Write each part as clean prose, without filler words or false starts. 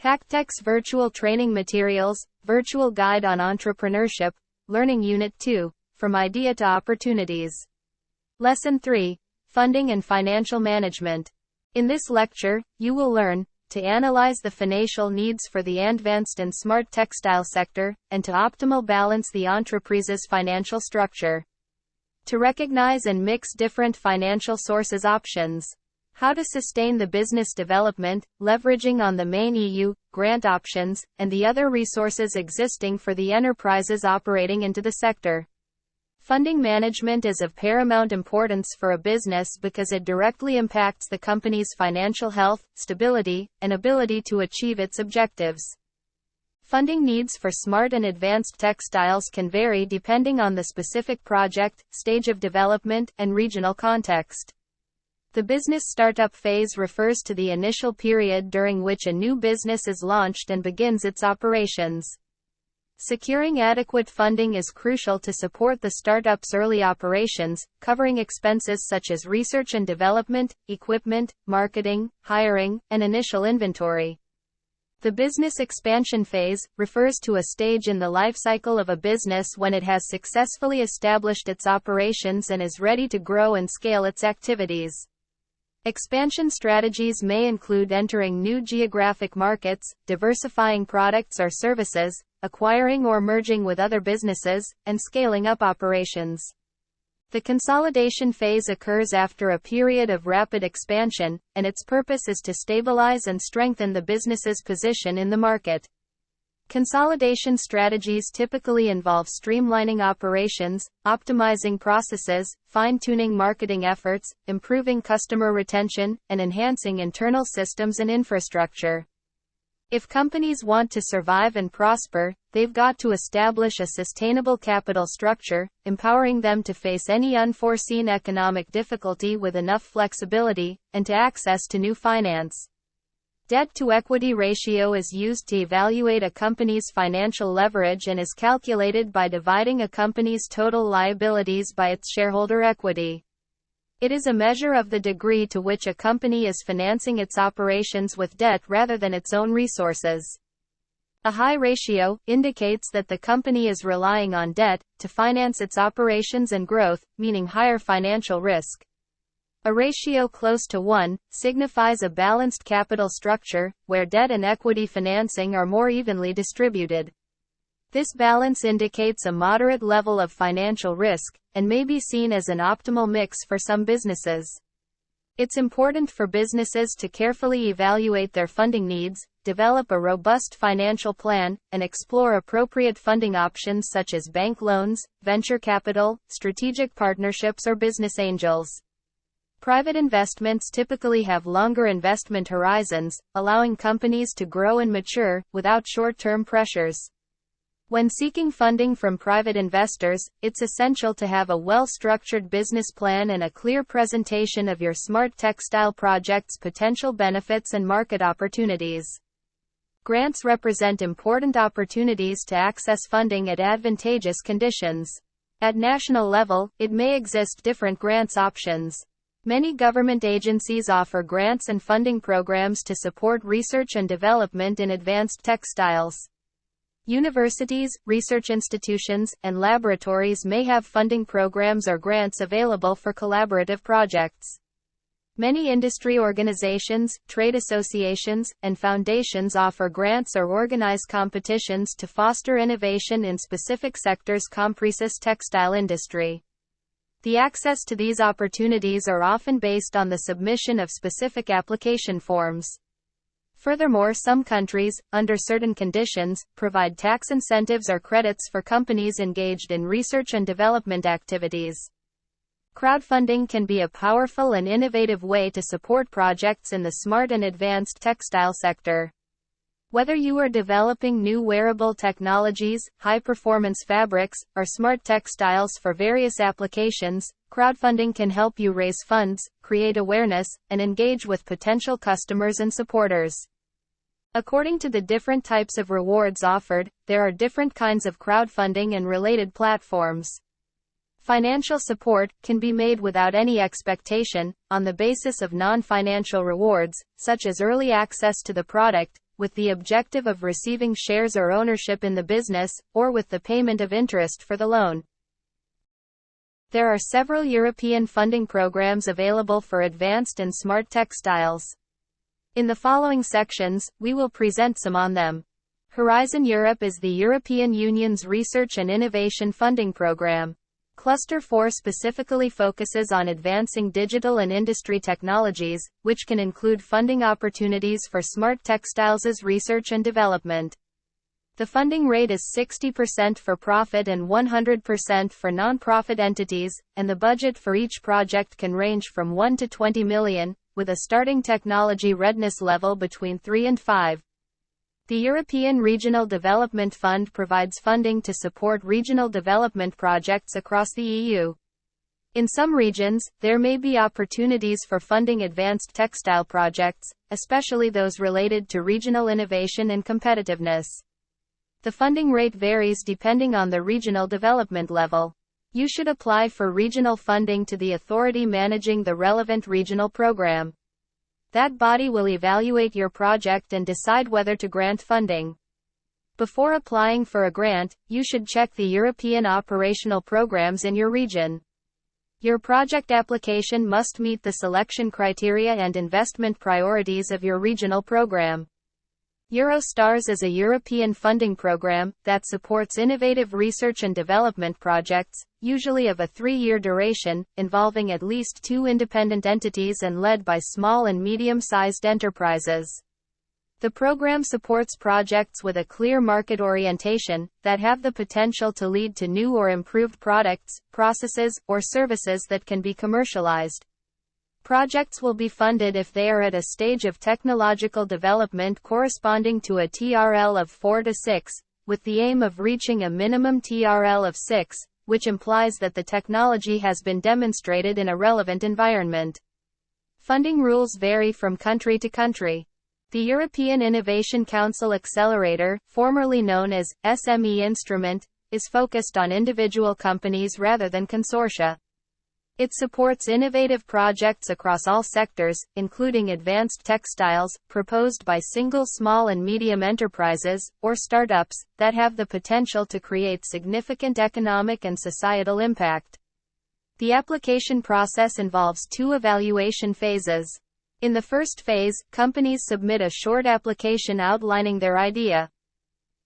Hacktex Virtual Training Materials, Virtual Guide on Entrepreneurship, Learning Unit 2, From Idea to Opportunities. Lesson 3, Funding and Financial Management. In this lecture, you will learn to analyze the financial needs for the advanced and smart textile sector, and to optimal balance the entreprise's financial structure. To recognize and mix different financial sources options. How to sustain the business development, leveraging on the main EU grant options, and the other resources existing for the enterprises operating into the sector. Funding management is of paramount importance for a business because it directly impacts the company's financial health, stability, and ability to achieve its objectives. Funding needs for smart and advanced textiles can vary depending on the specific project, stage of development, and regional context. The business startup phase refers to the initial period during which a new business is launched and begins its operations. Securing adequate funding is crucial to support the startup's early operations, covering expenses such as research and development, equipment, marketing, hiring, and initial inventory. The business expansion phase refers to a stage in the life cycle of a business when it has successfully established its operations and is ready to grow and scale its activities. Expansion strategies may include entering new geographic markets, diversifying products or services, acquiring or merging with other businesses, and scaling up operations. The consolidation phase occurs after a period of rapid expansion, and its purpose is to stabilize and strengthen the business's position in the market. Consolidation strategies typically involve streamlining operations, optimizing processes, fine-tuning marketing efforts, improving customer retention, and enhancing internal systems and infrastructure. If companies want to survive and prosper, they've got to establish a sustainable capital structure, empowering them to face any unforeseen economic difficulty with enough flexibility, and to access to new finance. Debt-to-equity ratio is used to evaluate a company's financial leverage and is calculated by dividing a company's total liabilities by its shareholder equity. It is a measure of the degree to which a company is financing its operations with debt rather than its own resources. A high ratio indicates that the company is relying on debt to finance its operations and growth, meaning higher financial risk. A ratio close to 1 signifies a balanced capital structure, where debt and equity financing are more evenly distributed. This balance indicates a moderate level of financial risk, and may be seen as an optimal mix for some businesses. It's important for businesses to carefully evaluate their funding needs, develop a robust financial plan, and explore appropriate funding options such as bank loans, venture capital, strategic partnerships, or business angels. Private investments typically have longer investment horizons, allowing companies to grow and mature without short-term pressures. When seeking funding from private investors, it's essential to have a well-structured business plan and a clear presentation of your smart textile project's potential benefits and market opportunities. Grants represent important opportunities to access funding at advantageous conditions. At national level, it may exist different grants options. Many government agencies offer grants and funding programs to support research and development in advanced textiles. Universities, research institutions, and laboratories may have funding programs or grants available for collaborative projects. Many industry organizations, trade associations, and foundations offer grants or organize competitions to foster innovation in specific sectors. Comprises textile industry. The access to these opportunities are often based on the submission of specific application forms. Furthermore, some countries, under certain conditions, provide tax incentives or credits for companies engaged in research and development activities. Crowdfunding can be a powerful and innovative way to support projects in the smart and advanced textile sector. Whether you are developing new wearable technologies, high-performance fabrics, or smart textiles for various applications, crowdfunding can help you raise funds, create awareness, and engage with potential customers and supporters. According to the different types of rewards offered, there are different kinds of crowdfunding and related platforms. Financial support can be made without any expectation, on the basis of non-financial rewards, such as early access to the product, with the objective of receiving shares or ownership in the business, or with the payment of interest for the loan. There are several European funding programs available for advanced and smart textiles. In the following sections, we will present some on them. Horizon Europe is the European Union's research and innovation funding program. Cluster 4 specifically focuses on advancing digital and industry technologies, which can include funding opportunities for smart textiles research and development. The funding rate is 60% for profit and 100% for non-profit entities, and the budget for each project can range from 1 to 20 million, with a starting technology readiness level between 3 and 5. The European Regional Development Fund provides funding to support regional development projects across the EU. In some regions, there may be opportunities for funding advanced textile projects, especially those related to regional innovation and competitiveness. The funding rate varies depending on the regional development level. You should apply for regional funding to the authority managing the relevant regional program. That body will evaluate your project and decide whether to grant funding. Before applying for a grant, you should check the European operational programs in your region. Your project application must meet the selection criteria and investment priorities of your regional program. Eurostars is a European funding program that supports innovative research and development projects, usually of a 3-year duration, involving at least 2 independent entities and led by small and medium-sized enterprises. The program supports projects with a clear market orientation that have the potential to lead to new or improved products, processes, or services that can be commercialized. Projects will be funded if they are at a stage of technological development corresponding to a TRL of 4 to 6, with the aim of reaching a minimum TRL of 6, which implies that the technology has been demonstrated in a relevant environment. Funding rules vary from country to country. The European Innovation Council Accelerator, formerly known as SME Instrument, is focused on individual companies rather than consortia. It supports innovative projects across all sectors, including advanced textiles, proposed by single small and medium enterprises, or startups, that have the potential to create significant economic and societal impact. The application process involves 2 evaluation phases. In the first phase, companies submit a short application outlining their idea.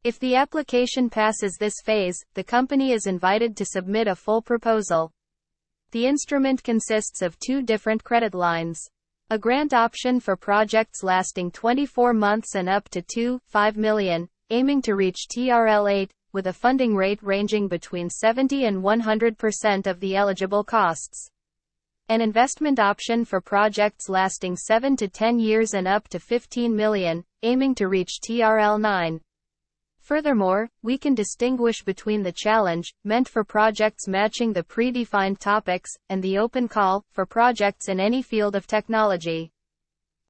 If the application passes this phase, the company is invited to submit a full proposal. The instrument consists of 2 different credit lines. A grant option for projects lasting 24 months and up to 5 million, aiming to reach TRL 8, with a funding rate ranging between 70 and 100% of the eligible costs. An investment option for projects lasting 7 to 10 years and up to 15 million, aiming to reach TRL 9. Furthermore, we can distinguish between the challenge, meant for projects matching the predefined topics, and the open call, for projects in any field of technology.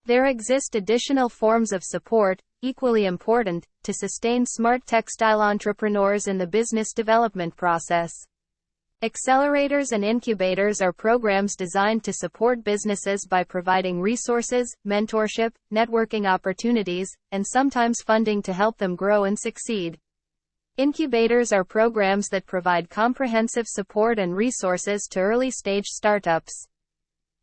There exist additional forms of support, equally important, to sustain smart textile entrepreneurs in the business development process. Accelerators and incubators are programs designed to support businesses by providing resources, mentorship, networking opportunities, and sometimes funding to help them grow and succeed. Incubators are programs that provide comprehensive support and resources to early-stage startups.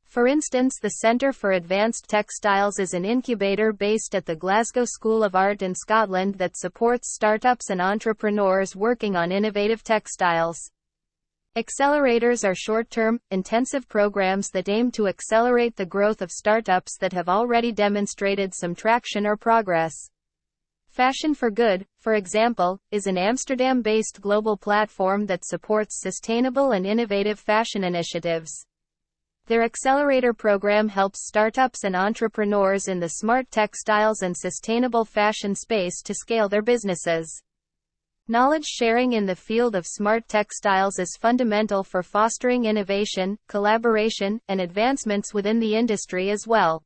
For instance, the Centre for Advanced Textiles is an incubator based at the Glasgow School of Art in Scotland that supports startups and entrepreneurs working on innovative textiles. Accelerators are short-term, intensive programs that aim to accelerate the growth of startups that have already demonstrated some traction or progress. Fashion for Good, for example, is an Amsterdam-based global platform that supports sustainable and innovative fashion initiatives. Their accelerator program helps startups and entrepreneurs in the smart textiles and sustainable fashion space to scale their businesses. Knowledge sharing in the field of smart textiles is fundamental for fostering innovation, collaboration, and advancements within the industry as well.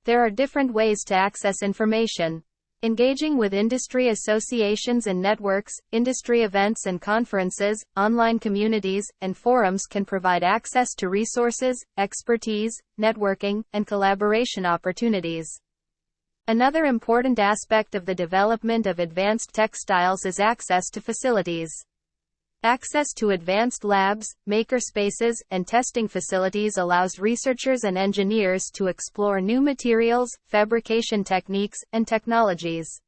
There are different ways to access information. Engaging with industry associations and networks, industry events and conferences, online communities, and forums can provide access to resources, expertise, networking, and collaboration opportunities. Another important aspect of the development of advanced textiles is access to facilities. Access to advanced labs, makerspaces, and testing facilities allows researchers and engineers to explore new materials, fabrication techniques, and technologies.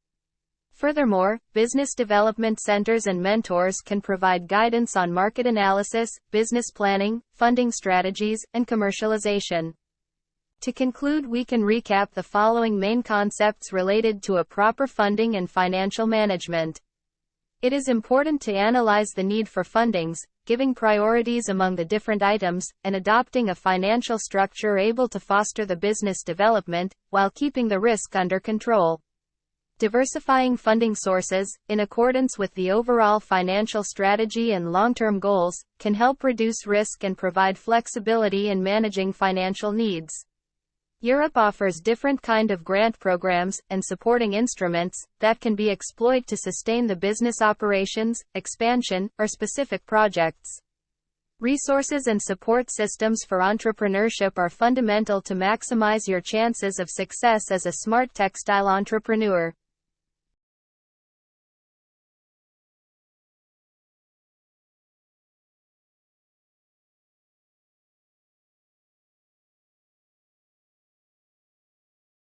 Furthermore, business development centers and mentors can provide guidance on market analysis, business planning, funding strategies, and commercialization. To conclude, we can recap the following main concepts related to a proper funding and financial management. It is important to analyze the need for fundings, giving priorities among the different items, and adopting a financial structure able to foster the business development, while keeping the risk under control. Diversifying funding sources, in accordance with the overall financial strategy and long-term goals, can help reduce risk and provide flexibility in managing financial needs. Europe offers different kind of grant programs and supporting instruments that can be exploited to sustain the business operations, expansion, or specific projects. Resources and support systems for entrepreneurship are fundamental to maximize your chances of success as a smart textile entrepreneur.